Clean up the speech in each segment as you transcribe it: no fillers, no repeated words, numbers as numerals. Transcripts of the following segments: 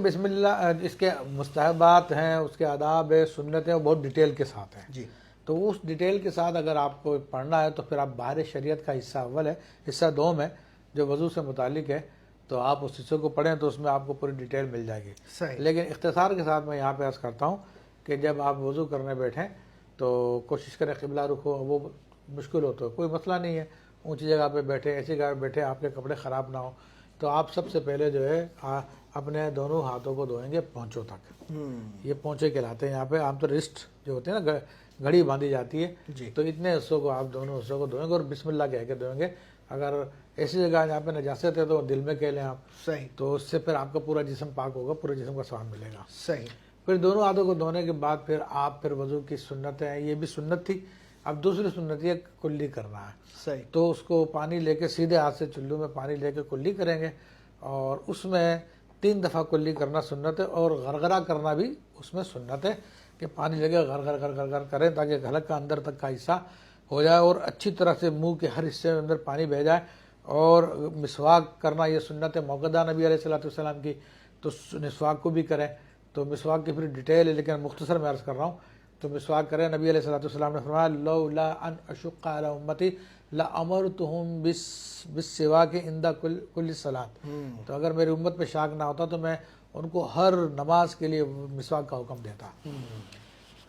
بسم اللہ اس کے مستحبات ہیں، اس کے آداب ہے، سنتیں وہ بہت ڈیٹیل کے ساتھ ہیں جی تو اس ڈیٹیل کے ساتھ اگر آپ کو پڑھنا ہے تو پھر آپ باہر شریعت کا حصہ اول ہے، حصہ دوم ہے جو وضو سے متعلق ہے، تو آپ اس حصے کو پڑھیں تو اس میں آپ کو پوری ڈیٹیل مل جائے گی. صحیح. لیکن اختصار کے ساتھ میں یہاں پہ عرض کرتا ہوں کہ جب آپ وضو کرنے بیٹھیں تو کوشش کریں قبلہ رخ ہو. وہ مشکل ہو تو کوئی مسئلہ نہیں ہے، اونچی جگہ پہ بیٹھے، ایسی جگہ پہ بیٹھے آپ کے کپڑے خراب نہ ہوں تو آپ سب سے پہلے جو ہے اپنے دونوں ہاتھوں کو دھوئیں گے پونچھوں تک. یہ پونچھے کہلاتے ہیں. یہاں پہ عام طور رسٹ جو ہوتے ہیں نا، گھڑی باندھی جاتی ہے، جی تو اتنے حصوں کو آپ دونوں حصوں کو دھوئیں گے اور بسم اللہ کہہ کے دھوئیں گے. اگر ایسی جگہ جہاں پہ نجاست ہے تو دل میں کہہ لیں آپ، صحیح تو اس سے پھر آپ کا پورا جسم پاک ہوگا، پورے جسم کا ثواب ملے گا. صحیح. پھر دونوں ہاتھوں کو دھونے کے بعد پھر آپ پھر وضو کی سنت ہے، یہ بھی سنت تھی. اب دوسری سنت یہ کلی کرنا ہے. صحیح. تو اس کو پانی لے کے سیدھے ہاتھ سے چلو میں پانی لے کے کلی کریں گے اور اس میں 3 دفعہ کلی کرنا سنت ہے اور غرغرہ کرنا بھی اس میں سنت ہے کہ پانی لے کے غر کریں تاکہ حلق کا اندر تک کا حصہ ہو جائے اور اچھی طرح سے منہ کے ہر حصے میں اندر پانی بہ جائے. اور مسواک کرنا یہ سنت ہے موقدہ نبی علیہ الصلوۃ والسلام کی، تو مسواک کو بھی کریں. تو مسواک کی پھر ڈیٹیل ہے لیکن مختصر میں عرض کر رہا ہوں. تو مسواک کریں. نبی علیہ الصلوۃ والسلام نے فرمایا لولا ان اشق علی امتی لامرتهم بالسواک عند کل صلاۃ. تو اگر میری امت پہ شاک نہ ہوتا تو میں ان کو ہر نماز کے لیے مسواک کا حکم دیتا.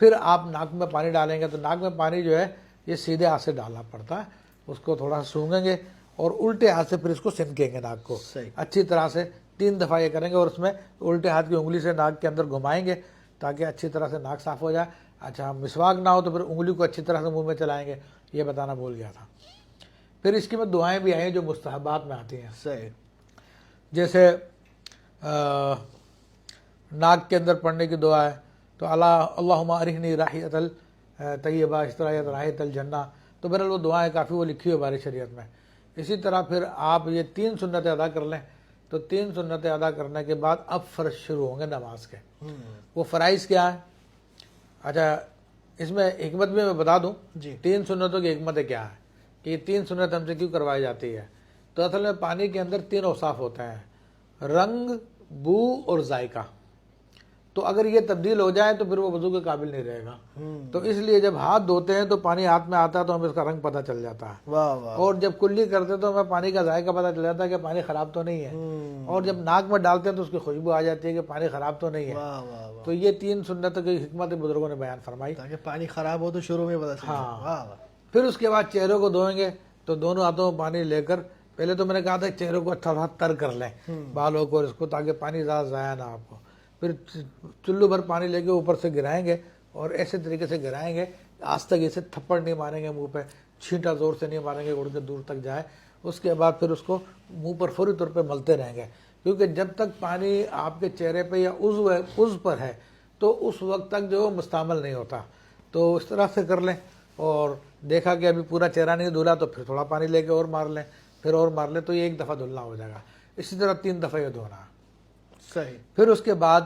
پھر آپ ناک میں پانی ڈالیں گے تو ناک میں پانی جو ہے یہ سیدھے ہاتھ سے ڈالنا پڑتا ہے. اس کو تھوڑا سونگیں گے اور الٹے ہاتھ سے پھر اس کو سنکیں گے ناک کو صحیح. اچھی طرح سے 3 دفعہ یہ کریں گے اور اس میں الٹے ہاتھ کی انگلی سے ناک کے اندر گھمائیں گے تاکہ اچھی طرح سے ناک صاف ہو جائے. اچھا مسواک نہ ہو تو پھر انگلی کو اچھی طرح سے منہ میں چلائیں گے، یہ بتانا بھول گیا تھا. پھر اس کی میں دعائیں بھی آئی ہیں جو مستحبات میں آتی ہیں. صحیح. جیسے ناک کے اندر پڑھنے کی دعا ہے تو اللہم ارحنی راحیۃ الطیبہ اشترایت راحیۃ الجنہ. تو بہرحال وہ دعائیں کافی وہ لکھی ہوئی ہماری شریعت میں. اسی طرح پھر آپ یہ 3 سنتیں ادا کر لیں تو 3 سنتیں ادا کرنے کے بعد اب فرض شروع ہوں گے نماز کے. وہ فرائض کیا ہے؟ اچھا اس میں حکمت بھی میں بتا دوں. جی 3 سنتوں کی حکمت کیا ہے کہ یہ 3 سنت ہم سے کیوں کروائی جاتی ہے؟ تو اصل میں پانی کے اندر 3 اوصاف ہوتے ہیں، رنگ، بو اور ذائقہ. تو اگر یہ تبدیل ہو جائے تو پھر وہ وضو کے قابل نہیں رہے گا. تو اس لیے جب ہاتھ دھوتے ہیں تو پانی ہاتھ میں آتا ہے تو ہمیں اس کا رنگ پتہ چل جاتا ہے. واہ واہ. اور جب کلی کرتے تو ہمیں پانی کا ذائقہ پتہ چل جاتا ہے کہ پانی خراب تو نہیں ہے. اور جب ناک میں ڈالتے ہیں تو اس کی خوشبو آ جاتی ہے کہ پانی خراب تو نہیں ہے. واہ واہ واہ. تو یہ 3 سنتوں کی حکمت بزرگوں نے بیان فرمائی. تاکہ پانی خراب ہو تو شروع میں پتہ چل جائے. ہاں. واہ واہ. پھر اس کے بعد چہروں کو دھوئیں گے تو دونوں ہاتھوں میں پانی لے کر پہلے تو میں نے کہا تھا چہروں کو اچھا تر کر لیں بالوں کو اور اس کو تاکہ پانی زیادہ ضائع نہ آپ کو. پھر چلو بھر پانی لے کے اوپر سے گرائیں گے اور ایسے طریقے سے گرائیں گے آج تک اسے تھپڑ نہیں ماریں گے منہ پہ، چھینٹا زور سے نہیں ماریں گے اڑ کے دور تک جائے. اس کے بعد پھر اس کو منہ پر فوری طور پہ ملتے رہیں گے کیونکہ جب تک پانی آپ کے چہرے پہ یا عضو پر ہے تو اس وقت تک جو مستعمل نہیں ہوتا. تو اس طرح سے کر لیں اور دیکھا کہ ابھی پورا چہرہ نہیں دھلا تو پھر تھوڑا پانی لے کے اور مار لیں، پھر اور مار لیں، تو یہ 1 دفعہ دھلنا ہو جائے گا. اسی طرح 3 دفعہ یہ دھونا ہے. صحیح. پھر اس کے بعد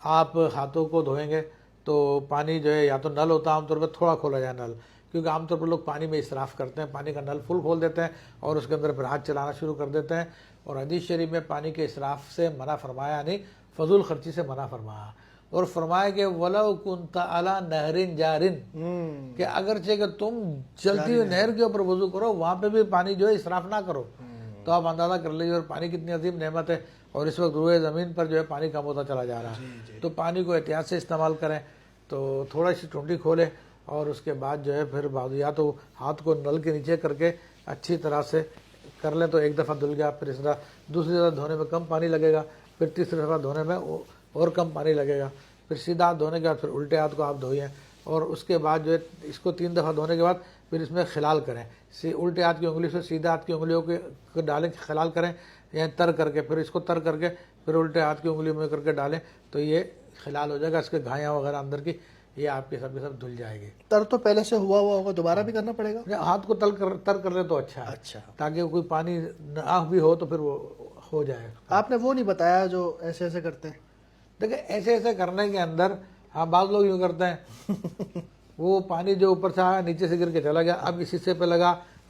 آپ ہاتھوں کو دھوئیں گے تو پانی جو ہے یا تو نل ہوتا ہے عام طور پہ تھوڑا کھولا جائے نل، کیونکہ عام طور پر لوگ پانی میں اسراف کرتے ہیں، پانی کا نل فل کھول دیتے ہیں اور اس کے اندر پھر ہاتھ چلانا شروع کر دیتے ہیں. اور حدیث شریف میں پانی کے اسراف سے منع فرمایا، یعنی فضول خرچی سے منع فرمایا. اور فرمایا کہ وَلَوْ كُنْتَ عَلَى نَهْرٍ جَارٍ، کہ اگرچہ کہ تم چلتی ہوئی نہر کے اوپر وضو کرو وہاں پہ بھی پانی جو ہے اسراف نہ کرو. تو آپ اندازہ کر لیجیے اور پانی کتنی عظیم نعمت ہے اور اس وقت روئے زمین پر جو ہے پانی کم ہوتا چلا جا رہا ہے. تو پانی کو احتیاط سے استعمال کریں. تو تھوڑا سی ٹونٹی کھولیں اور اس کے بعد جو ہے پھر یا تو ہاتھ کو نل کے نیچے کر کے اچھی طرح سے کر لیں تو 1 دفعہ دھل گیا. پھر اس طرح دوسری دفعہ دھونے میں کم پانی لگے گا، پھر تیسری دفعہ دھونے میں اور کم پانی لگے گا. پھر سیدھا ہاتھ دھونے کے بعد پھر الٹے ہاتھ کو آپ دھوئیں اور اس کے بعد جو ہے اس کو 3 دفعہ دھونے کے بعد پھر اس میں خلال کریں. الٹے ہاتھ کی انگلی سے سیدھے ہاتھ کی انگلیوں کو ڈالیں، خلال کریں یعنی تر کر کے، پھر اس کو تر کر کے پھر الٹے ہاتھ کی انگلی میں کر کے ڈالیں تو یہ خلال ہو جائے گا. اس کے گھائیاں وغیرہ اندر کی یہ آپ کی سب دھل جائے گی. تر تو پہلے سے ہوا ہوگا، دوبارہ بھی کرنا پڑے گا؟ ہاتھ کو تر کر لیں تو اچھا ہے. اچھا. تاکہ کوئی پانی نہ بھی ہو تو پھر وہ ہو جائے. آپ نے وہ نہیں بتایا جو ایسے ایسے کرتے ہیں؟ دیکھیں ایسے ایسے کرنے کے اندر بعض لوگ یوں کرتے ہیں وہ پانی جو اوپر سے آیا نیچے سے گر کے چلا گیا، اب اس حصے پہ لگا